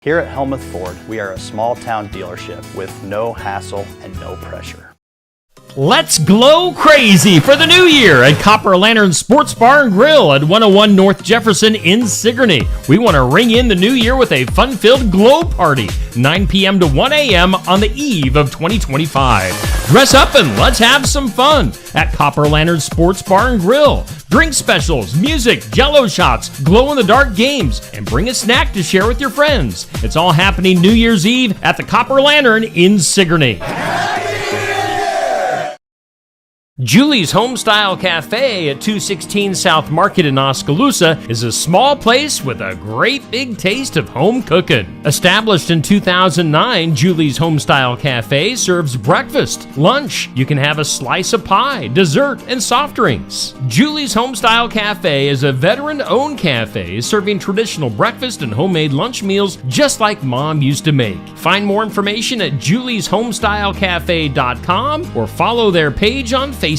Here at Helmuth Ford, we are a small town dealership with no hassle and no pressure. Let's glow crazy for the new year at Copper Lantern Sports Bar and Grill at 101 North Jefferson in Sigourney. We want to ring in the new year with a fun-filled glow party, 9 p.m. to 1 a.m. on the eve of 2025. Dress up and let's have some fun at Copper Lantern Sports Bar and Grill. Drink specials, music, jello shots, glow-in-the-dark games, and bring a snack to share with your friends. It's all happening New Year's Eve at the Copper Lantern in Sigourney. Julie's Homestyle Cafe at 216 South Market in Oskaloosa is a small place with a great big taste of home cooking. Established in 2009, Julie's Homestyle Cafe serves breakfast, lunch. You can have a slice of pie, dessert, and soft drinks. Julie's Homestyle Cafe is a veteran-owned cafe serving traditional breakfast and homemade lunch meals just like Mom used to make. Find more information at julieshomestyle.cafe.com or follow their page on Facebook.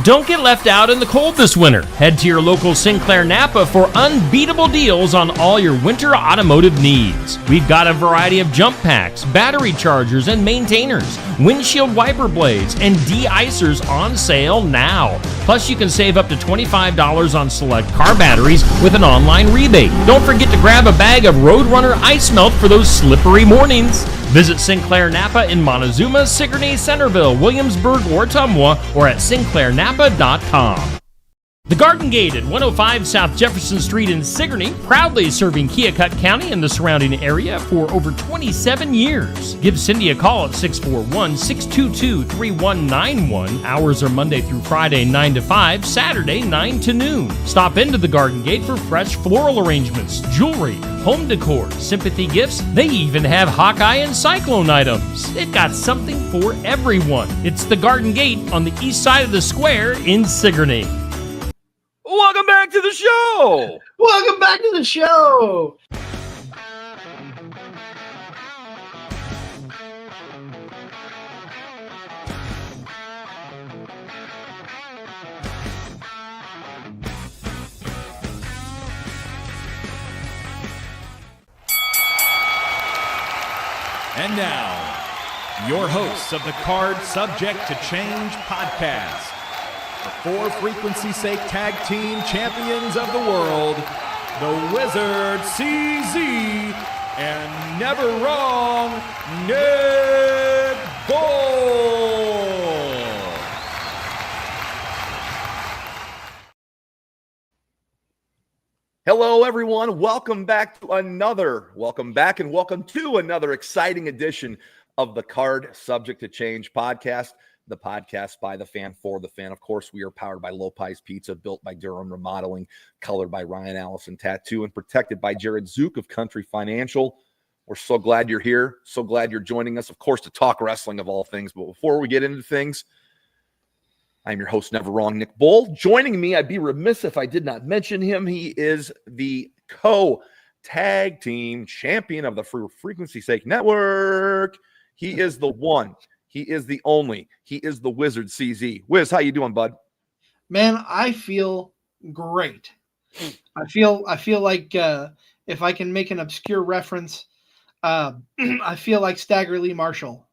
Don't get left out in the cold this winter. Head to your local Sinclair Napa for unbeatable deals on all your winter automotive needs. We've got a variety of jump packs, battery chargers and maintainers, windshield wiper blades, and de-icers on sale now. Plus, you can save up to $25 on select car batteries with an online rebate. Don't forget to grab a bag of Roadrunner ice melt for those slippery mornings. Visit Sinclair Napa in Montezuma, Sigourney, Centerville, Williamsburg, or Ottumwa, or at sinclairnapa.com. The Garden Gate at 105 South Jefferson Street in Sigourney, proudly serving Keokuk County and the surrounding area for over 27 years. Give Cindy a call at 641-622-3191. Hours are Monday through Friday, 9 to 5, Saturday, 9 to noon. Stop into the Garden Gate for fresh floral arrangements, jewelry, home decor, sympathy gifts. They even have Hawkeye and Cyclone items. They've got something for everyone. It's the Garden Gate on the east side of the square in Sigourney. Welcome back to the show. Welcome back to the show. And now, your hosts of the Card Subject to Change podcast, the For Frequency's Sake Tag Team Champions of the World, the Wizard CZ, and never wrong, Nick Bull. Hello, everyone. Welcome back to another exciting edition of the Card Subject to Change podcast. The podcast by the fan for the fan. Of course, we are powered by Lopez Pizza, built by Durham Remodeling, colored by Ryan Allison Tattoo, and protected by Jared Zook of Country Financial. We're so glad you're here. So glad you're joining us, of course, to talk wrestling of all things. But before we get into things, I'm your host, Never Wrong, Nick Bull. Joining me, I'd be remiss if I did not mention him. He is the co-tag team champion of the For Frequency's Sake Network. He is the one. He is the only. He is the Wizard CZ. Wiz, how you doing, bud? Man, I feel great. I feel like if I can make an obscure reference, I feel like Stagger Lee Marshall.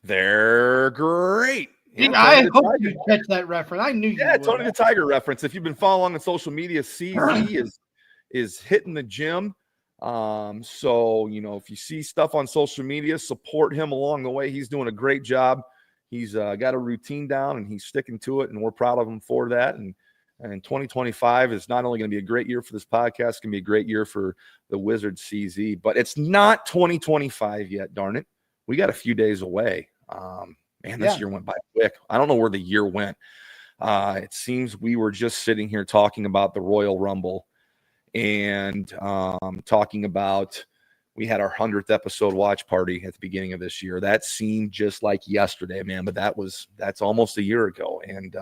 They're great. Yeah, I hope you catch that reference. I knew you would. Tony the Tiger reference. If you've been following on social media, CZ is hitting the gym. So, if you see stuff on social media, support him along the way. He's doing a great job. He's got a routine down and he's sticking to it, and we're proud of him for that. And 2025 is not only going to be a great year for this podcast, it's going to be a great year for the Wizard CZ, but it's not 2025 yet. Darn it. We got a few days away. This year went by quick. I don't know where the year went. It seems we were just sitting here talking about the Royal Rumble and talking about we had our 100th episode watch party at the beginning of this year. That seemed just like yesterday, man, but that's almost a year ago. And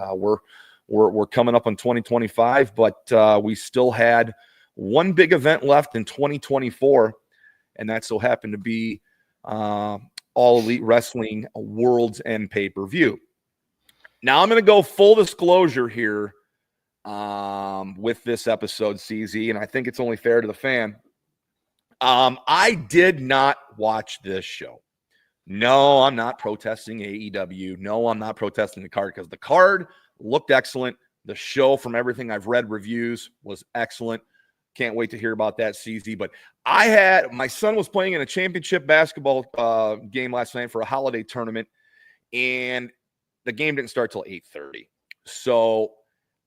we're coming up on 2025, but we still had one big event left in 2024, and that so happened to be All Elite Wrestling World's End pay-per-view. Now I'm going to go full disclosure here with this episode, CZ, and I think it's only fair to the fan. I did not watch this show. No, I'm not protesting AEW. No, I'm not protesting the card because the card looked excellent. The show, from everything I've read reviews, was excellent. Can't wait to hear about that, CZ. But my son was playing in a championship basketball game last night for a holiday tournament, and the game didn't start till 8:30. So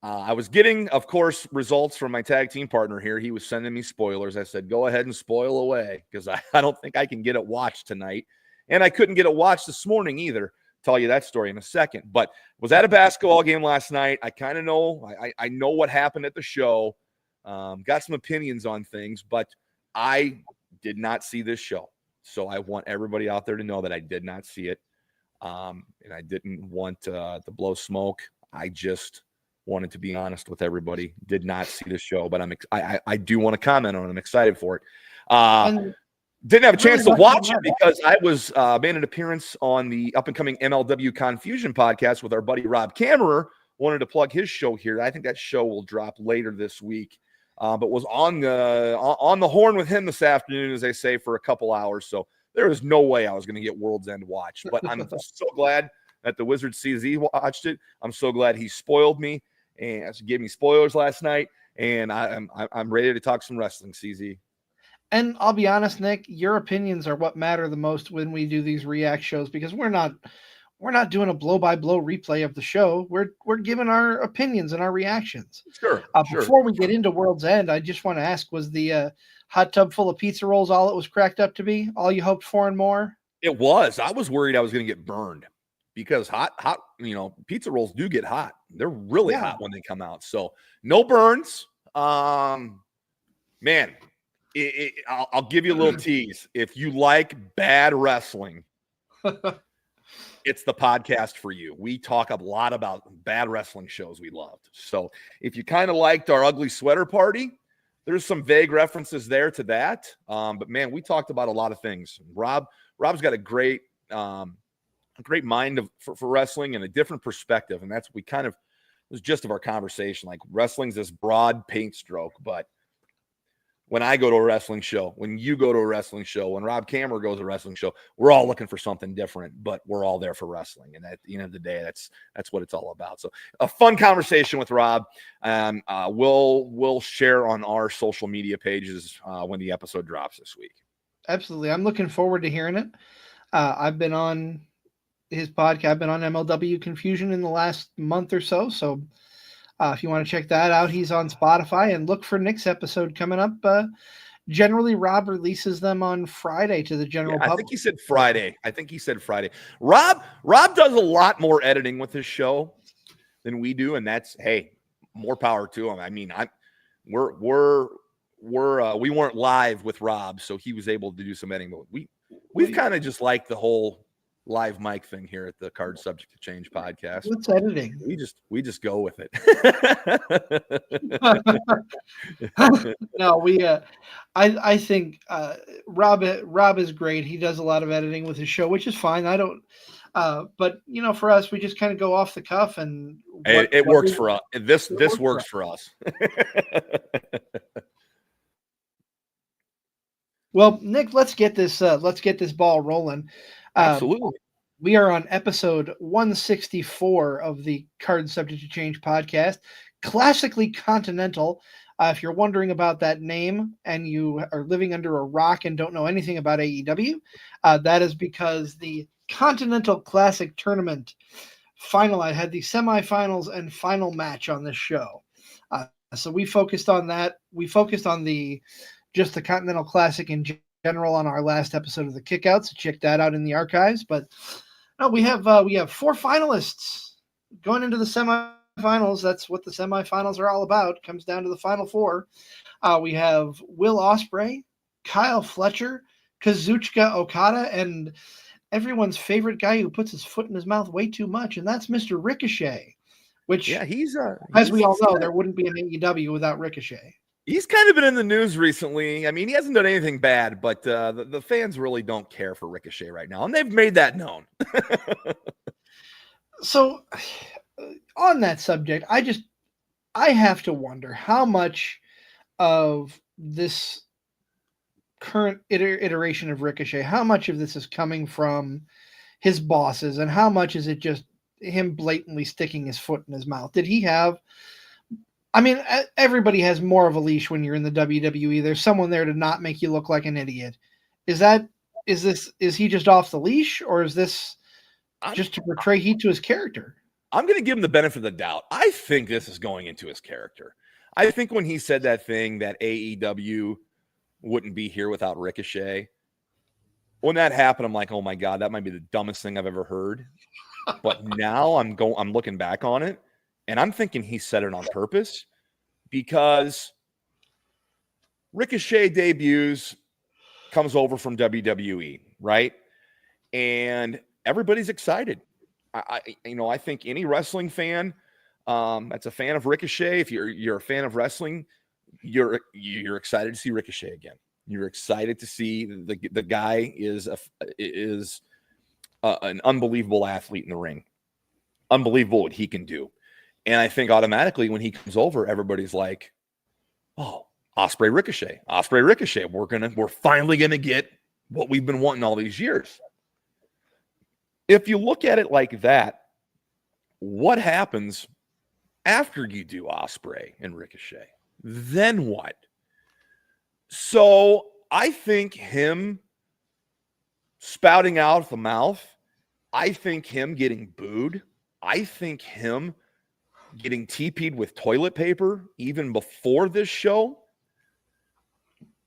I was getting, of course, results from my tag team partner here. He was sending me spoilers. I said, go ahead and spoil away because I don't think I can get it watched tonight. And I couldn't get it watched this morning either. Tell you that story in a second. But was at a basketball game last night. I kind of know. I know what happened at the show. Got some opinions on things, but I did not see this show. So I want everybody out there to know that I did not see it. And I didn't want to blow smoke. I just wanted to be honest with everybody. Did not see the show, but I do want to comment on it. I'm excited for it. Didn't have a chance to watch it because I was made an appearance on the up-and-coming MLW Confusion podcast with our buddy Rob Kammerer. Wanted to plug his show here. I think that show will drop later this week. But was on the horn with him this afternoon, as they say, for a couple hours. So there was no way I was going to get World's End watched. But I'm so glad that the Wizard CZ watched it. I'm so glad he spoiled me and gave me spoilers last night. And I'm ready to talk some wrestling, CZ. And I'll be honest, Nick, your opinions are what matter the most when we do these react shows, because we're not doing a blow-by-blow replay of the show. We're giving our opinions and our reactions. Sure. Before we get into World's End, I just want to ask, was the hot tub full of pizza rolls all it was cracked up to be? All you hoped for and more? It was. I was worried I was going to get burned because hot, pizza rolls do get hot. They're really hot when they come out. So no burns. Man, I'll give you a little tease. If you like bad wrestling, it's the podcast for you. We talk a lot about bad wrestling shows we loved. So if you kind of liked our ugly sweater party, there's some vague references there to that. But man, we talked about a lot of things. Rob's got a great mind for wrestling and a different perspective. And that's was just of our conversation. Like, wrestling's this broad paint stroke, but when I go to a wrestling show, when you go to a wrestling show, when Rob Kammerer goes to a wrestling show, we're all looking for something different, but we're all there for wrestling. And at the end of the day, that's what it's all about. So a fun conversation with Rob. We'll share on our social media pages when the episode drops this week. Absolutely. I'm looking forward to hearing it. I've been on his podcast. I've been on MLW Confusion in the last month or so. So if you want to check that out, he's on Spotify, and look for Nick's episode coming up. Generally, Rob releases them on Friday to the general public. I think he said Friday. Rob does a lot more editing with his show than we do, and that's, hey, more power to him. I mean, we weren't live with Rob, so he was able to do some editing. But we've kind of just liked the whole live mic thing here at the Card Subject to Change podcast. What's editing? We just go with it. No, I think Rob is great. He does a lot of editing with his show, which is fine. I don't but for us, we just kind of go off the cuff, and it works for us. This works for us. Well, Nick, let's get this ball rolling. Absolutely. We are on episode 164 of the Card Subject to Change podcast, classically Continental. If you're wondering about that name and you are living under a rock and don't know anything about AEW, that is because the Continental Classic Tournament I had the semifinals and final match on this show. So we focused on that. We focused on just the Continental Classic in general on our last episode of the Kickouts. So check that out in the archives. But no, we have 4 finalists going into the semifinals. That's what the semifinals are all about. It comes down to the final 4. We have Will Ospreay, Kyle Fletcher, Kazuchika Okada, and everyone's favorite guy who puts his foot in his mouth way too much, and that's Mr. Ricochet. Which, as we all know, there wouldn't be an AEW without Ricochet. He's kind of been in the news recently. I mean, he hasn't done anything bad, but the fans really don't care for Ricochet right now, and they've made that known. So, on that subject, I have to wonder how much of this current iteration of Ricochet, how much of this is coming from his bosses and how much is it just him blatantly sticking his foot in his mouth? Did he have, I mean, everybody has more of a leash when you're in the WWE. There's someone there to not make you look like an idiot. Is he just off the leash, or is this just to portray heat to his character? I'm going to give him the benefit of the doubt. I think this is going into his character. I think when he said that thing that AEW wouldn't be here without Ricochet, when that happened, I'm like, oh my God, that might be the dumbest thing I've ever heard. But now I'm looking back on it, and I'm thinking he said it on purpose, because Ricochet debuts, comes over from WWE, right? And everybody's excited. I think any wrestling fan that's a fan of Ricochet, if you're a fan of wrestling, you're excited to see Ricochet again. You're excited to see the guy is an unbelievable athlete in the ring. Unbelievable what he can do. And I think automatically when he comes over, everybody's like, oh, Ospreay Ricochet. We're finally gonna get what we've been wanting all these years. If you look at it like that, what happens after you do Ospreay and Ricochet? Then what? So I think him spouting out the mouth, I think him getting booed, I think him getting TP'd with toilet paper even before this show,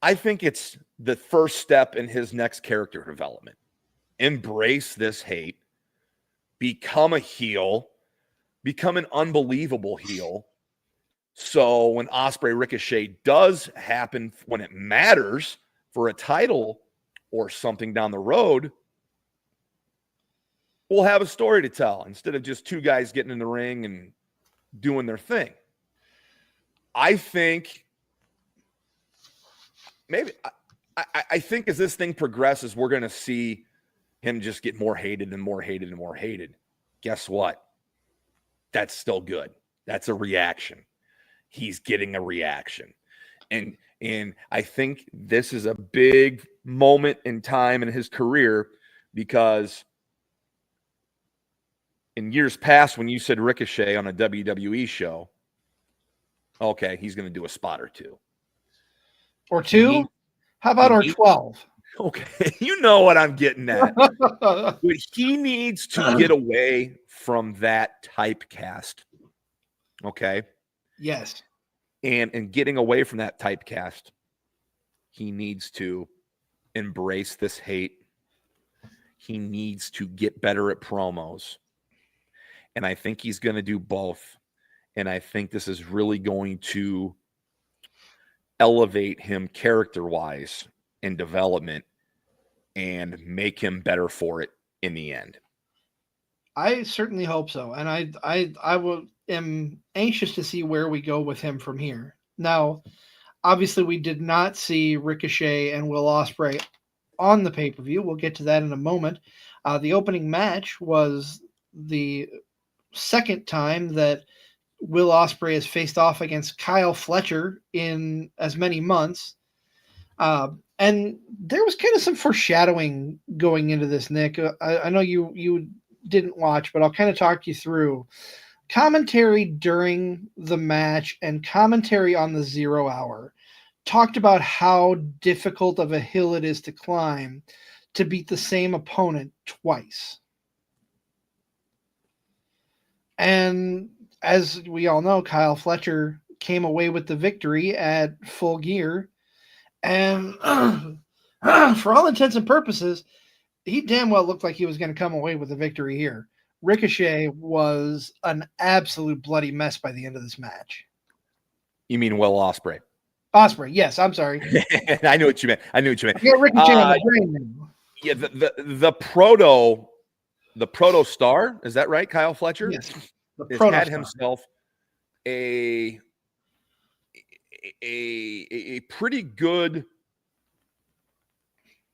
I think it's the first step in his next character development. Embrace this hate, become a heel, become an unbelievable heel. So when Ospreay Ricochet does happen, when it matters for a title or something down the road, we'll have a story to tell instead of just two guys getting in the ring and doing their thing. I think maybe I think as this thing progresses, we're going to see him just get more hated and more hated and more hated. Guess what? That's still good. That's a reaction. He's getting a reaction. And I think this is a big moment in time in his career, because in years past, when you said Ricochet on a WWE show, okay, he's going to do a spot or two. Or two? How about or 12? Okay, you know what I'm getting at. But he needs to get away from that typecast. Okay? Yes. And getting away from that typecast, he needs to embrace this hate. He needs to get better at promos. And I think he's going to do both. And I think this is really going to elevate him character-wise in development and make him better for it in the end. I certainly hope so. And I am anxious to see where we go with him from here. Now, obviously, we did not see Ricochet and Will Ospreay on the pay-per-view. We'll get to that in a moment. The opening match was the second time that Will Ospreay has faced off against Kyle Fletcher in as many months. And there was kind of some foreshadowing going into this, Nick. I know you didn't watch, but I'll kind of talk you through commentary during the match and commentary on the 0 hour. Talked about how difficult of a hill it is to climb to beat the same opponent twice. And as we all know, Kyle Fletcher came away with the victory at Full Gear. And for all intents and purposes, he damn well looked like he was going to come away with a victory here. Ricochet was an absolute bloody mess by the end of this match. You mean Will Ospreay? Ospreay, yes. I'm sorry. I knew what you meant. Yeah, Ricochet on the brain now. Yeah, the proto star, is that right? Kyle Fletcher? Yes. Has had himself a pretty good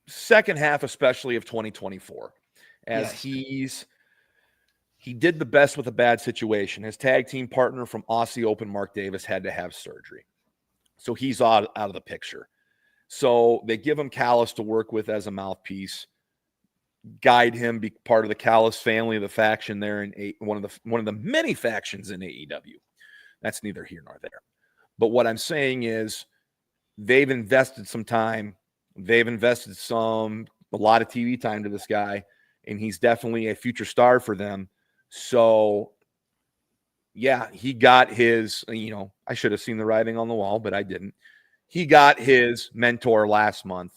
second half, especially of 2024, as yes. he did the best with a bad situation. His tag team partner from Aussie Open, Mark Davis, had to have surgery, so he's out of the picture. So they give him Callis to work with as a mouthpiece, guide him, be part of the Callis family of the faction there in one of the many factions in AEW. That's neither here nor there. But what I'm saying is they've invested some time. They've invested a lot of TV time to this guy, and he's definitely a future star for them. So, yeah, he got his, I should have seen the writing on the wall, but I didn't. He got his mentor last month.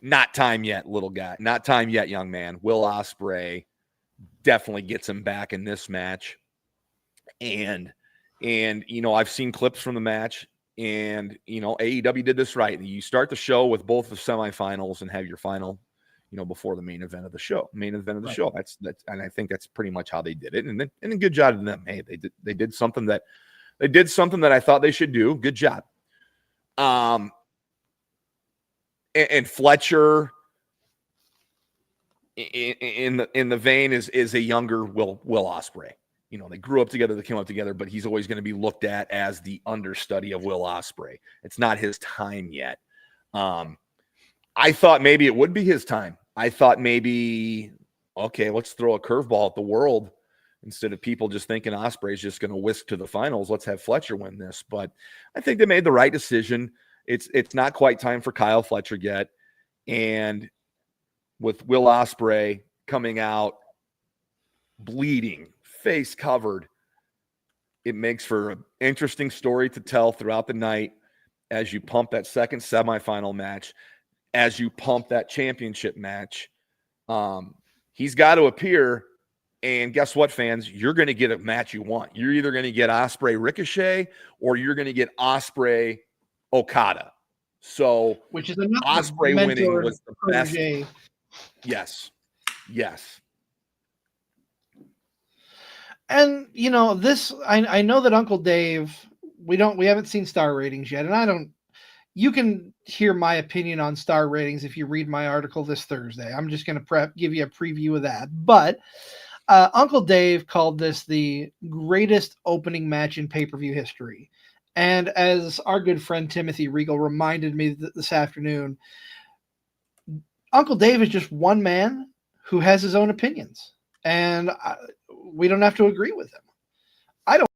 Not time yet, little guy. Not time yet, young man. Will Ospreay definitely gets him back in this match. And I've seen clips from the match, and AEW did this right. You start the show with both the semifinals and have your final, before the main event of the show. That's and I think that's pretty much how they did it. And a good job to them. Hey, they did something that I thought they should do. Good job. And Fletcher in the vein is a younger Will Ospreay. They grew up together, they came up together, but he's always going to be looked at as the understudy of Will Ospreay. It's not his time yet. I thought maybe it would be his time. I thought maybe, okay, let's throw a curveball at the world. Instead of people just thinking Ospreay's just going to whisk to the finals, let's have Fletcher win this. But I think they made the right decision. It's not quite time for Kyle Fletcher yet. And with Will Ospreay coming out bleeding, face covered, it makes for an interesting story to tell throughout the night as you pump that second semifinal match, as you pump that championship match. He's got to appear. And guess what, fans? You're going to get a match you want. You're either going to get Ospreay Ricochet or you're going to get Ospreay Okada. So, which is another Ospreay winning was the protege. Best. Yes. And this, I know that Uncle Dave, we haven't seen star ratings yet, and you can hear my opinion on star ratings if you read my article this Thursday. I'm just going to give you a preview of that. But Uncle Dave called this the greatest opening match in pay-per-view history. And as our good friend Timothy Regal reminded me this afternoon, Uncle Dave is just one man who has his own opinions. And we don't have to agree with him. I don't